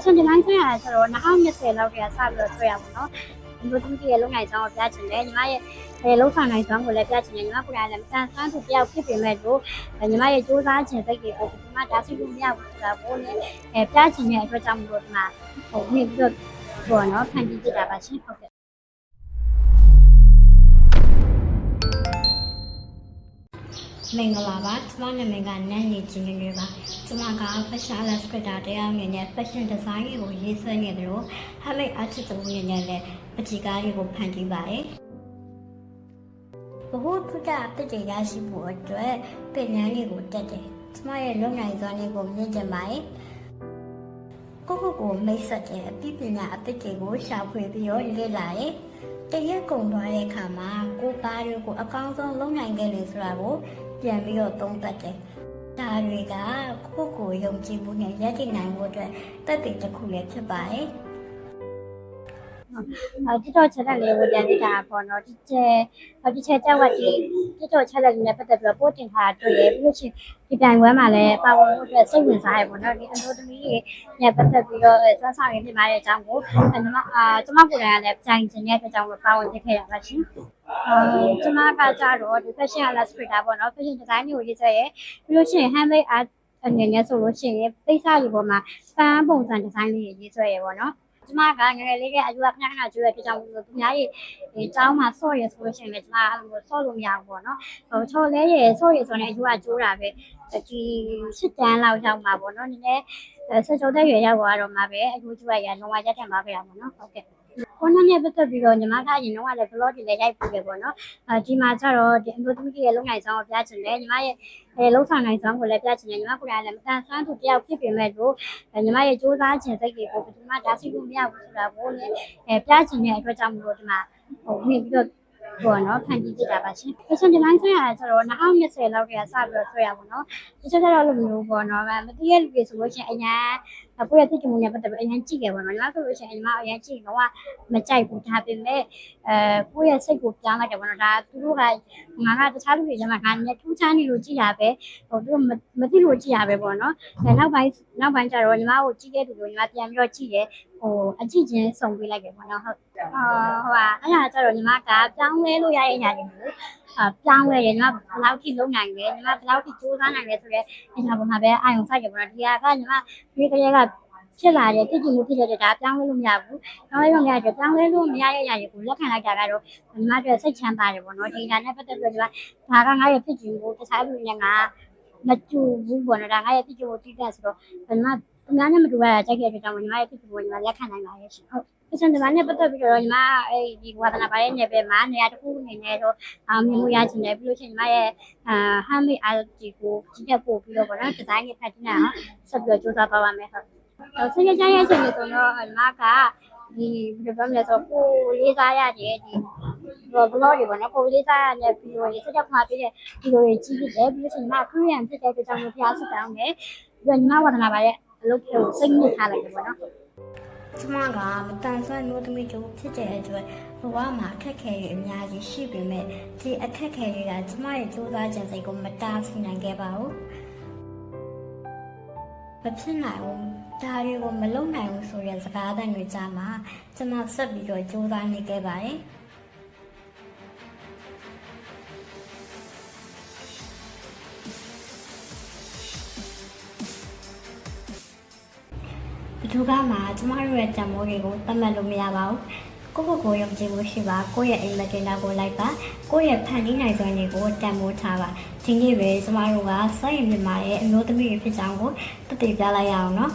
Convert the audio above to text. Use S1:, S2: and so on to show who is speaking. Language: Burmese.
S1: fashion design ဆိုရဆိုတော့2020လောက်ကစပြီးတော့ဆွဲရပါတော့ဒီလိုသမီးရဲ့လုံနိုင်ဆောင်ကိုပြချင်တယ်ညီမရဲ့လုံဆောင်နိုင်ဆောင်ကိုလည်းပြချင်တယ်ညီမကိုယ်တိုင်လည်းမတန်ဆန်းသူတယောက်ဖြစ်ပေမဲ့လို့ညီမရဲ့စူးစမ်းခြင်းစိတ်တွေကိုဒီမှာဒါစိတ်ကိုမရဘူးဆိုတာကိုလည်းပြချင်တဲ့အတွက်ကြောင့်မလို့ဒီမှာနေပြီးတော့ဘောနော်ဖန်တီးပြတာပါရှင်ဟုတ်ကဲ့မင်္ဂလာပါကျမနာမည်ကနန်းနေချင်းတွေပါကျမက fashion illustrator တရားမြင်တဲ့ fashion design ကိုရေးဆွဲနေတယ်လို့ handmade artist တို့မြင်တဲ့ပဋိကားတွေကိုဖန်တီးပါတယ်ဘဟုထုတအပစ်တွေရရှိဖို့အတွက်ပညာလေးကိုတက်တယ်ကျမရဲ့လုံနိုင်စွမ်းလေးကိုမြင်ကြပါတယ်ကိုမိတ်ဆက်တဲ့အပြည့်ပညာအပစ်တွေကိုရှာဖွေပြီးတော့လေ့လာတယ်တရက်ကုန်သွားတဲ့အခါမှာကိုပါးတွေကိုအကောင်းဆုံးလုံနိုင်ခဲ့လေဆိုတာကိုပြန်ပြီးတော့သုံးသပ်တယ်။ဒါတွေကကိုယုံကြည်မှုနဲ့ရည်တည်နိုင်ဖို့အတွက်တက်တည်တစ်ခုလည်းဖြစ်ပါတယ်။ဒီတော့ချက်လေးကိုပြန်နေတာပေါ့နော်ဒီချက်ကြောက်ဒီတော့ချက်လေးနဲ့ပတ်သက်ပြီးတော့ပို့တင်ထားတွေ့ရပြီးလို့ရှိရင်ဒီတိုင်ဝဲမှာလည်းပါဝင်ဖို့အတွက်စိတ်ဝင်စားရပေါ့နော်ဒီအမျိုးသမီးတွေနဲ့ပတ်သက်ပြီးတော့စမ်းဆောင်ရင်းဖြစ်တဲ့အကြောင်းကိုကျမကိုယ်တိုင်ကလည်းကြိုင်ကျင်တဲ့အကြောင်းကိုပါဝင်သိခဲ့ရပါရှင်ကျမကကြတော့ဒီ fashion illustrator ပေါ့နော် fashion design ကိုရေးဆွဲရပြီးလို့ရှိရင် handmade art အနေနဲ့ဆိုလို့ရှိရင်ပိတ်စတွေပေါ်မှာပန်းပုံစံ design လေးရေးဆွဲရပေါ့နော်ကျမကငယ်ငယ်လေးကအယူကခဏခဏကျွေးရဖြစ်ကြောင်းသူများကြီးကျောင်းမှာဆော့ရဆိုလို့ရှိရင်လည်းကျမအဲ့လိုဆော့လို့မရဘူးပေါ့နော်ချော်လဲရဆော့ရဆိုရင်အယူကကျိုးတာပဲဒီစစ်တန်းလောက်ရောက်မှာပေါ့နော်နည်းနည်းဆက်ချိုးတဲ့ရွယ်ရောက်သွားတော့မှပဲအယူကျွေးရလုံးဝရက်ထက်မှာပဲရပါတော့နော်ဟုတ်ကဲ့ကိုနနဲ့ပတ်သက်ပြီးတော့ညီမကရင်တော့လည်း blog တွေလည်းရိုက်ပြီးပဲပေါ့နော်ဒီမှာကျတော့ဒီအမျိုးသမီးတွေရဲ့လုံနိုင်ဆောင်ကိုပြချင်တယ်ညီမရဲ့လုံဆောင်နိုင်ဆောင်ကိုလည်းပြချင်တယ်ညီမကိုယ်တိုင်လည်းမတန်ဆန်းသူတယောက်ဖြစ်ပေမဲ့လို့ညီမရဲ့စူးစမ်းခြင်းစိတ်တွေကိုဒီမှာဒါစိတ်ကိုမရဘူးဆိုတာကိုလည်းပြချင်တဲ့အတွက်ကြောင့်မလို့ဒီမှာနေပြီးတော့ပေါ့နော်ဖန်တီးပြတာပါရှင် fashion design ဆွဲရဆိုတော့2020လောက်ကစပြီးတော့ဆွဲရပါတော့ဒီချက်ကတော့လိုမျိုးပေါ့နော်မသိရလူတွေဆိုလို့ရှိရင်အရင်ကိုယ့်ရဲ့သိချင်မှုနဲ့ပတ်သက်ပြီးအရင်ကြည့်ခဲ့ပါတော့ညီမဆိုလို့ရှိရင်ညီမအရင်ကြည့်တော့မကြိုက်ဘူးဒါပေမဲ့ကိုယ့်ရဲ့စိတ်ကိုပြောင်းလိုက်တယ်ပေါ့နော်ဒါသူတို့ကငါကတခြားလူတွေကျမှငါနဲ့ထူးခြားနေလို့ကြည့်ရပဲသူတို့မသိလို့ကြည့်ရပဲပေါ့နော်နောက်ပိုင်းကျတော့ညီမကိုကြည့်တဲ့သူကိုညီမပြန်ပြီးတော့ကြည့်ရဲအကြည့်ချင်းစုံပေးလိုက်တယ်ပေါ့နော်ဟုတ်အဲ့ဒါကျတော့ညီမကပြောင်းလဲလို့ရတဲ့အရာတွေကိုပြောင်းလဲရညီမဘယ်လောက်ထိလုပ်နိုင်လဲညီမဘယ်လောက်ထိစူးစမ်းနိုင်လဲဆိုတော့အရာပေါ်မှာပဲအာရုံစိုက်ကြပေါ့နော်ဒီကညီမဒီကလေးကဖြစ်လာတဲ့ဖြစ်မှုဖြစ်တဲ့ဒါပြောင်းလဲလို့မရဘူးပြောင်းလဲလို့မရတဲ့ပြောင်းလဲလို့မရတဲ့အရာတွေကိုလက်ခံလိုက်တာကတော့ညီမတို့စိတ်ချမ်းသာတယ်ပေါ့နော်ဒီကနဲ့ပတ်သက်ပြီးတော့ဒါကငါရဲ့ဖြစ်ခြင်းကိုတခြားလူတွေငါမတူဘူးပေါ့နော်ဒါငါရဲ့ဖြစ်ခြင်းကိုသိတဲ့ဆိုတော့ညီမအများနဲ့မတူရတာကြိုက်တဲ့အတွက်ကြောင့်ညီမရဲ့ဖြစ်ခြင်းကိုညီမလက်ခံနိုင်ပါရဲ့ရှင်ဟုတ်fashion design နဲ့ပတ်သက်ပြီးတော့ညီမဒီဝါသနာပါရဲ့နယ်ပယ်မှာနေရာတစ်ခုအနေနဲ့တော့မြင်မှုရချင်တယ်ပြီးလို့ရှိရင်ညီမရဲ့handmade art ကိုကြီးတက်ပို့ပြီးတော့ပေါ့နော် design တွေဖတ်တင်တာဆက်ပြီးတော့စူးစမ်းပါပါမယ်ဟုတ်ဆင်းရဲကြရဲ့အချိန်တွေဆိုတော့ညီမကဒီဘယ်လိုပြောမလဲဆိုကိုလေးစားရတဲ့ဒီ blog တွေပေါ့နော်ကိုလေးစားရတဲ့ဗီဒီယိုတွေစက်မှာပြတဲ့ဗီဒီယိုတွေကြီးဖြစ်တယ်ပြီးလို့ရှိရင်ညီမ Korean ဖြစ်တဲ့အတွက်ကြောင့်ဖျားစစ်တောင်းတယ်ပြီးတော့ညီမဝါသနာပါရဲ့အလုပ်ကိုစိတ်ညစ်ထားလိုက်တယ်ပေါ့နော်ကျမကမတန်ဆွမ်းမျိုးသမီးတို့ဖြစ်တဲ့အတွက်ဘဝမှာအခက်အခဲတွေအများကြီးရှိပေမဲ့ဒီအခက်အခဲတွေကကျမရဲ့ကြိုးစားခြင်းစိတ်ကိုမတားဆီးနိုင်ခဲ့ပါဘူးမဖြစ်နိုင်ဘူးဒါတွေကိုမလုပ်နိုင်ဘူးဆိုတဲ့စကားသံတွေကြားမှာကျမဆက်ပြီးတော့ကြိုးစားနေခဲ့ပါတယ်ဘယ်သူကမှကျမတို့ရဲ့တံမိုးတွေကိုသတ်မှတ်လို့မရပါဘူးကိုယုံကြည်မှုရှိပါကိုယ့်ရဲ့အိမ်မက်တင်တာကိုလိုက်ပါကိုယ့်ရဲ့ဖန်တီးနိုင်စွမ်းတွေကိုတံမိုးထားပါဒီနေ့ပဲကျမတို့ကစိုက်ရင်မြန်မာရဲ့အမျိုးသမီးတွေဖြစ်ကြောင်းကိုသိပြလိုက်ရအောင်နော်